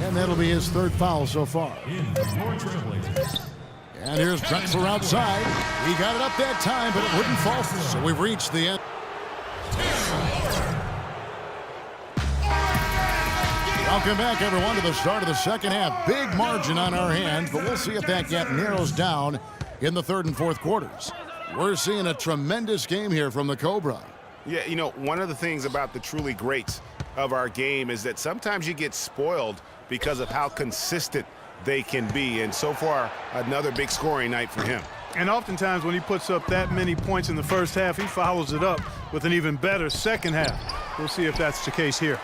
And that'll be his third foul so far. And here's Drexler outside. He got it up that time, but it wouldn't fall through. So we've reached the end. Welcome back, everyone, to the start of the second half. Big margin on our hands, but we'll see if that gap narrows down in the third and fourth quarters. We're seeing a tremendous game here from the Cobra. Yeah, you know, one of the things about the truly greats of our game is that sometimes you get spoiled because of how consistent they can be. And so far, another big scoring night for him. And oftentimes when he puts up that many points in the first half, he follows it up with an even better second half. We'll see if that's the case here.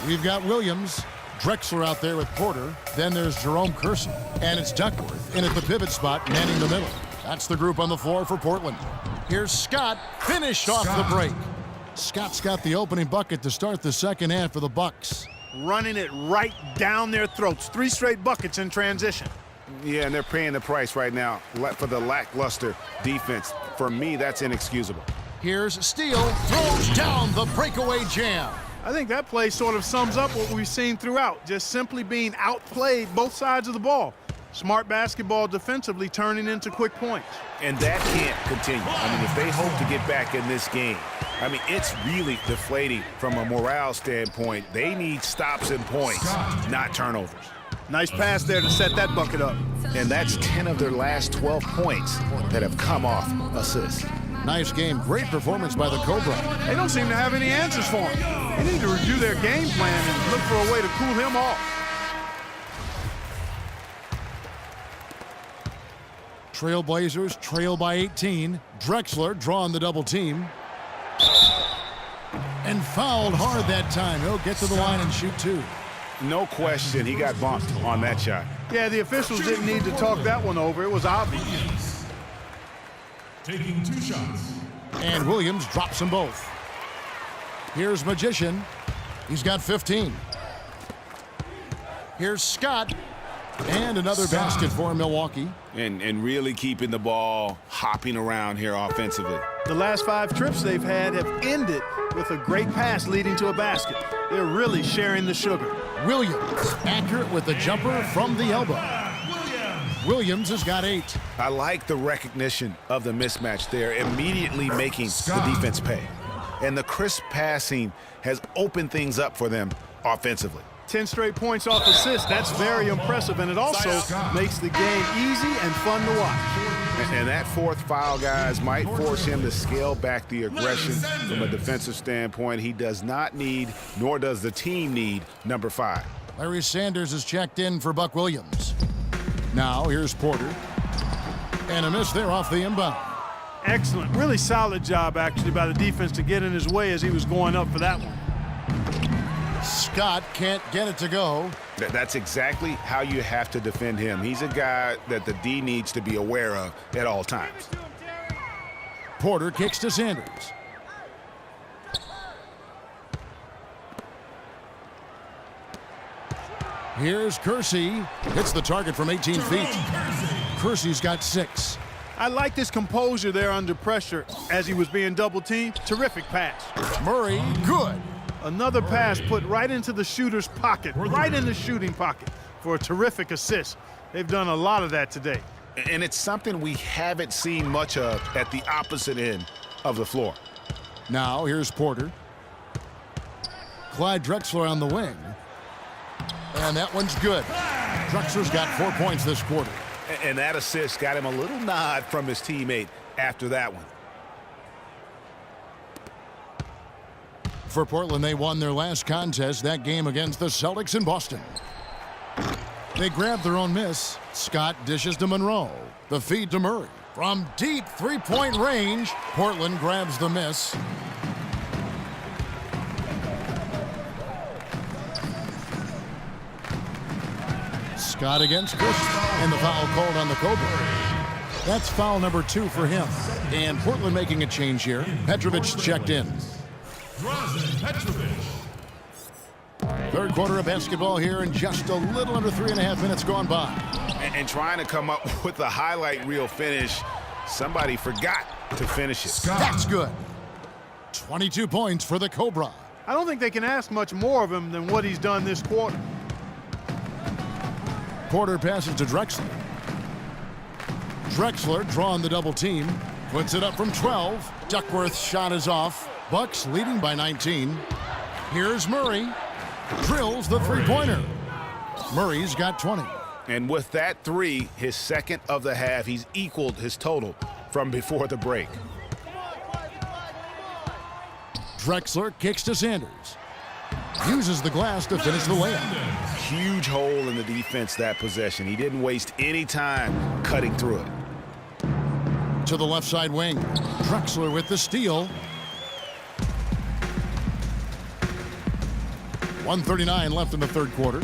We've got Williams, Drexler out there with Porter. Then there's Jerome Kersey. And it's Duckworth in at the pivot spot, manning the middle. That's the group on the floor for Portland. Here's Scott, finished off the break. Scott's got the opening bucket to start the second half for the Bucks. Running it right down their throats. 3 straight buckets in transition. Yeah, and they're paying the price right now for the lackluster defense. For me, that's inexcusable. Here's Steele, throws down the breakaway jam. I think that play sort of sums up what we've seen throughout. Just simply being outplayed both sides of the ball. Smart basketball defensively turning into quick points. And that can't continue. I mean, if they hope to get back in this game, I mean, it's really deflating from a morale standpoint. They need stops and points, not turnovers. Nice pass there to set that bucket up. And that's 10 of their last 12 points that have come off assists. Nice game. Great performance by the Cobra. They don't seem to have any answers for him. They need to review their game plan and look for a way to cool him off. Trailblazers trail by 18. Drexler drawing the double team. And fouled hard that time. He'll get to the line and shoot 2. No question, he got bumped on that shot. Yeah, the officials didn't need to talk that one over. It was obvious. Taking 2 shots. And Williams drops them both. Here's Magician. He's got 15. Here's Scott. And another basket for Milwaukee. And really keeping the ball hopping around here offensively. The last 5 trips they've had have ended with a great pass leading to a basket. They're really sharing the sugar. Williams, accurate with the jumper from the elbow. Williams has got 8. I like the recognition of the mismatch there, immediately making the defense pay. And the crisp passing has opened things up for them offensively. 10 straight points off assists. That's very impressive, and it also makes the game easy and fun to watch. And that 4th foul, guys, might force him to scale back the aggression from a defensive standpoint. He does not need, nor does the team need, number 5. Larry Sanders is checked in for Buck Williams. Now here's Porter. And a miss there off the inbound. Excellent. Really solid job, actually, by the defense to get in his way as he was going up for that one. Scott can't get it to go. That's exactly how you have to defend him. He's a guy that the D needs to be aware of at all times. Porter kicks to Sanders. Here's Kersey. Hits the target from 18 feet. Kersey's got 6. I like this composure there under pressure as he was being double-teamed. Terrific pass. Murray, good. Another pass put right into the shooter's pocket, right in the shooting pocket for a terrific assist. They've done a lot of that today. And it's something we haven't seen much of at the opposite end of the floor. Now here's Porter. Clyde Drexler on the wing. And that one's good. Drexler's got 4 points this quarter. And that assist got him a little nod from his teammate after that one. For Portland, they won their last contest, that game against the Celtics in Boston. They grabbed their own miss. Scott dishes to Monroe. The feed to Murray. From deep three-point range, Portland grabs the miss. Scott against Chris, and the foul called on the Cobra. That's foul number 2 for him. And Portland making a change here. Petrovic checked in. Third quarter of basketball here, and just a little under 3.5 minutes gone by. And trying to come up with a highlight reel finish, somebody forgot to finish it. That's good. 22 points for the Cobra. I don't think they can ask much more of him than what he's done this quarter. Porter passes to Drexler. Drexler drawing the double team. Puts it up from 12. Duckworth's shot is off. Bucks leading by 19. Here's Murray. Drills the three-pointer. Murray's got 20. And with that three, his second of the half, he's equaled his total from before the break. Drexler kicks to Sanders. Uses the glass to finish the layup. Huge hole in the defense that possession. He didn't waste any time cutting through it. To the left side wing. Drexler with the steal. 1:39 left in the third quarter.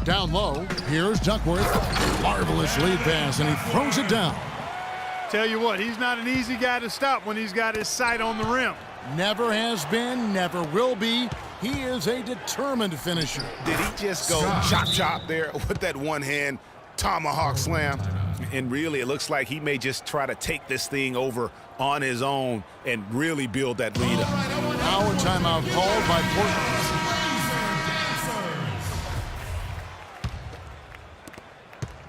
Down low, here's Duckworth. Marvelous lead pass, and he throws it down. Tell you what, he's not an easy guy to stop when he's got his sight on the rim. Never has been, never will be. He is a determined finisher. Did he just go chop there with that one-hand tomahawk slam? And really, it looks like he may just try to take this thing over on his own and really build that lead up. Now a timeout called by Portland.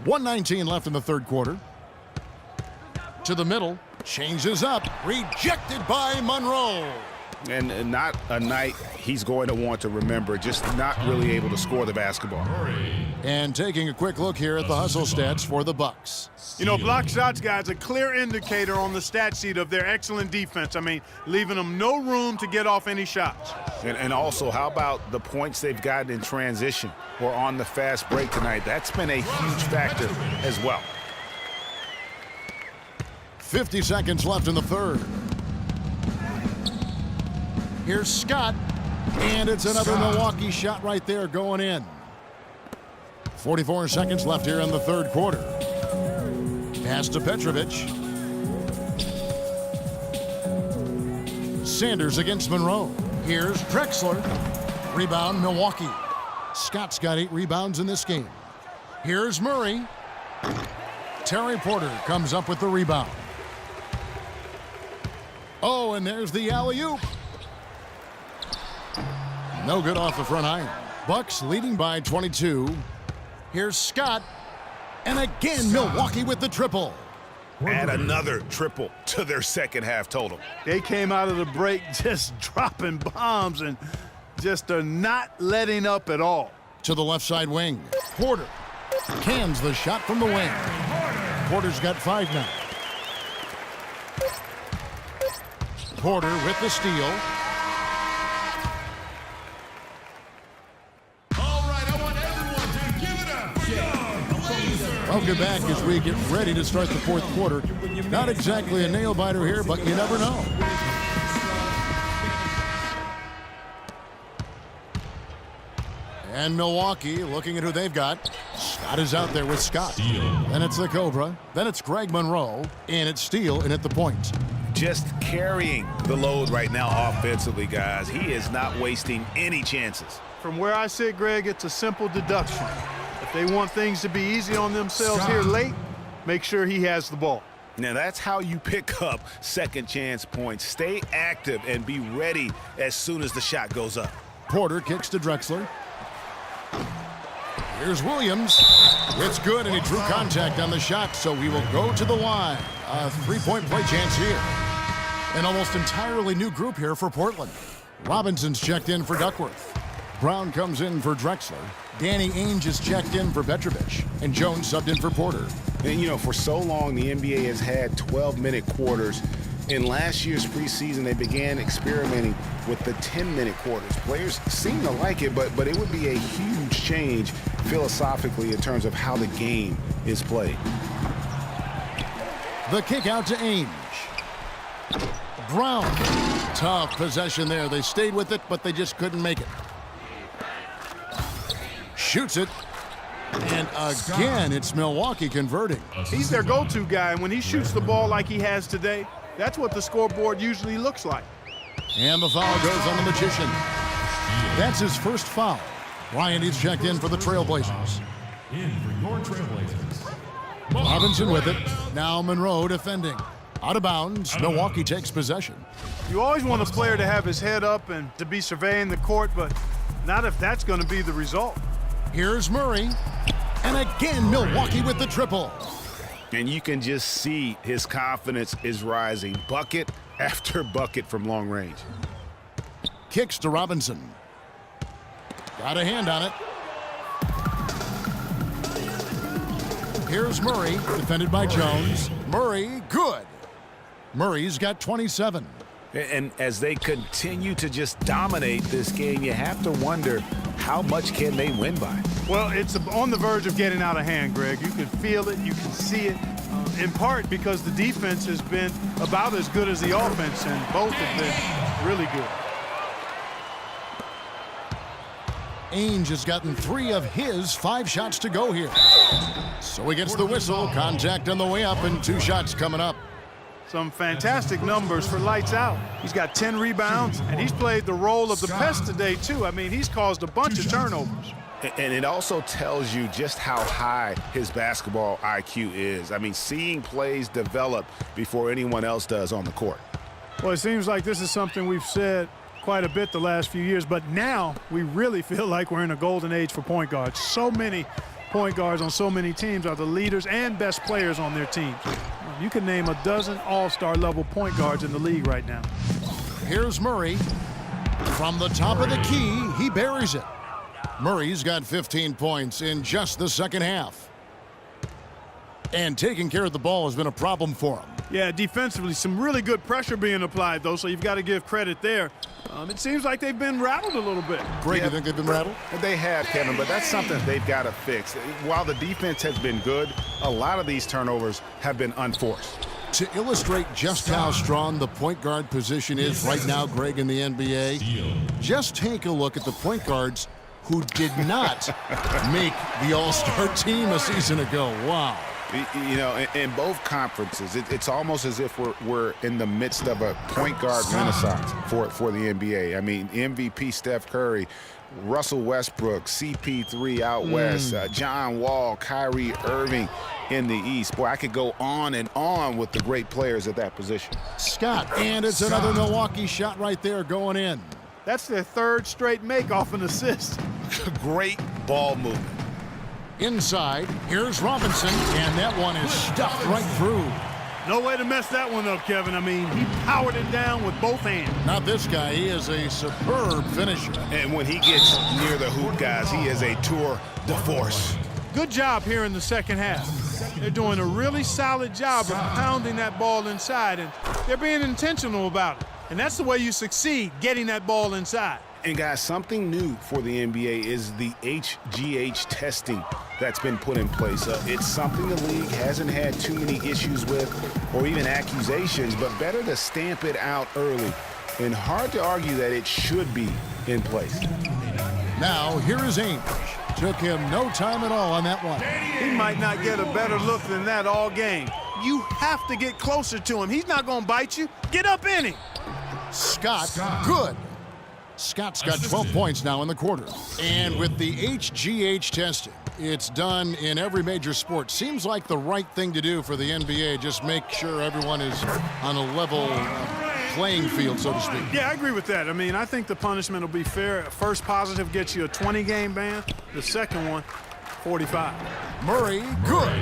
1:19 left in the third quarter. To the middle, changes up, rejected by Monroe. And not a night he's going to want to remember, just not really able to score the basketball. And taking a quick look here at the hustle stats for the Bucks. You know, block shots, guys, a clear indicator on the stat sheet of their excellent defense. I mean, leaving them no room to get off any shots. And also, how about the points they've gotten in transition or on the fast break tonight? That's been a huge factor as well. 50 seconds left in the third. Here's Scott, and it's another Milwaukee shot right there going in. 44 seconds left here in the third quarter. Pass to Petrovic. Sanders against Monroe. Here's Drexler. Rebound, Milwaukee. Scott's got 8 rebounds in this game. Here's Murray. Terry Porter comes up with the rebound. Oh, and there's the alley-oop. No good off the front iron. Bucks leading by 22. Here's Scott. And again, Milwaukee with the triple. Add another triple to their second half total. They came out of the break just dropping bombs and just are not letting up at all. To the left side wing. Porter cans the shot from the wing. Porter's got 5 now. Porter with the steal. Welcome back as we get ready to start the fourth quarter. Not exactly a nail-biter here, but you never know. And Milwaukee looking at who they've got. Scott is out there with Scott. Then it's the Cobra. Then it's Greg Monroe. And it's Steele in at the point. Just carrying the load right now offensively, guys. He is not wasting any chances. From where I sit, Greg, it's a simple deduction. If they want things to be easy on themselves here late, make sure he has the ball. Now, that's how you pick up second chance points. Stay active and be ready as soon as the shot goes up. Porter kicks to Drexler. Here's Williams. It's good, and he drew contact on the shot, so he will go to the line. A three-point play chance here. An almost entirely new group here for Portland. Robinson's checked in for Duckworth. Brown comes in for Drexler. Danny Ainge is checked in for Petrovic. And Jones subbed in for Porter. And, you know, for so long, the NBA has had 12-minute quarters. In last year's preseason, they began experimenting with the 10-minute quarters. Players seem to like it, but it would be a huge change philosophically in terms of how the game is played. The kick out to Ainge. Brown. Tough possession there. They stayed with it, but they just couldn't make it. Shoots it. And again, it's Milwaukee converting. He's their go-to guy, and when he shoots the ball like he has today, that's what the scoreboard usually looks like. And the foul goes on the Magician. That's his first foul. Ryan checked in for the Trailblazers. In for your Trailblazers. Robinson with it. Now Monroe defending. Out of bounds. Milwaukee takes possession. You always want a player to have his head up and to be surveying the court, but not if that's going to be the result. Here's Murray. And again, Milwaukee with the triple. And you can just see his confidence is rising. Bucket after bucket from long range. Kicks to Robinson. Got a hand on it. Here's Murray, defended by Jones. Murray, good. Murray's got 27. And as they continue to just dominate this game, you have to wonder how much can they win by? Well, it's on the verge of getting out of hand, Greg. You can feel it, you can see it, in part because the defense has been about as good as the offense, and both have been really good. Ainge has gotten 3 of his 5 shots to go here. So he gets the whistle, contact on the way up, and 2 shots coming up. Some fantastic numbers for lights out. He's got 10 rebounds, and he's played the role of the pest today, too. I mean, he's caused a bunch of turnovers. And it also tells you just how high his basketball IQ is. I mean, seeing plays develop before anyone else does on the court. Well, it seems like this is something we've said quite a bit the last few years, but now we really feel like we're in a golden age for point guards. So many point guards on so many teams are the leaders and best players on their teams. You can name a dozen all-star level point guards in the league right now. Here's Murray. From the top of the key, he buries it. Murray's got 15 points in just the second half. And taking care of the ball has been a problem for him. Yeah, defensively, some really good pressure being applied, though, so you've got to give credit there. It seems like they've been rattled a little bit. Greg, you think they've been rattled? They have, Kevin, but that's something they've got to fix. While the defense has been good, a lot of these turnovers have been unforced. To illustrate just how strong the point guard position is right now, Greg, in the NBA, just take a look at the point guards who did not make the All-Star team a season ago. Wow. You know, in both conferences, it's almost as if we're in the midst of a point guard renaissance for the NBA. I mean, MVP Steph Curry, Russell Westbrook, CP3 out west, John Wall, Kyrie Irving in the East. Boy, I could go on and on with the great players at that position. Scott, and it's another Milwaukee shot right there going in. That's their 3rd straight make off an assist. Great ball movement. Inside, here's Robinson, and that one is stuffed right through. No way to mess that one up, Kevin. I mean, he powered it down with both hands. Not this guy. He is a superb finisher. And when he gets near the hoop, guys, he is a tour de force. Good job here in the second half. They're doing a really solid job of pounding that ball inside, and they're being intentional about it. And that's the way you succeed, getting that ball inside. And guys, something new for the NBA is the HGH testing that's been put in place. It's something the league hasn't had too many issues with or even accusations, but better to stamp it out early. And hard to argue that it should be in place. Now, here is Ainge. Took him no time at all on that one. He might not get a better look than that all game. You have to get closer to him. He's not going to bite you. Get up in him. Scott, good. Scott's got 12 points now in the quarter. And with the HGH testing, it's done in every major sport. Seems like the right thing to do for the NBA. Just make sure everyone is on a level playing field, so to speak. Yeah, I agree with that. I mean, I think the punishment will be fair. First positive gets you a 20-game ban. The second one, 45. Murray, good.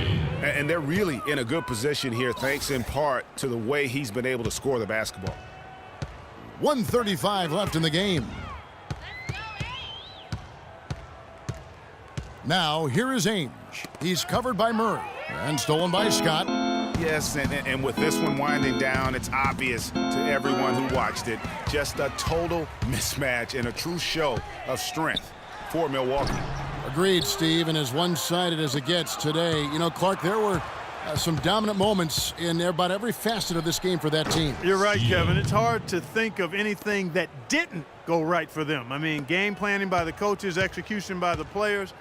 And they're really in a good position here, thanks in part to the way he's been able to score the basketball. 1:35 left in the game. Now, here is Ainge. He's covered by Murray and stolen by Scott. Yes, and with this one winding down, it's obvious to everyone who watched it. Just a total mismatch and a true show of strength for Milwaukee. Agreed, Steve, and as one-sided as it gets today. You know, Clark, there were some dominant moments in about every facet of this game for that team. You're right, Kevin. It's hard to think of anything that didn't go right for them. I mean, game planning by the coaches, execution by the players,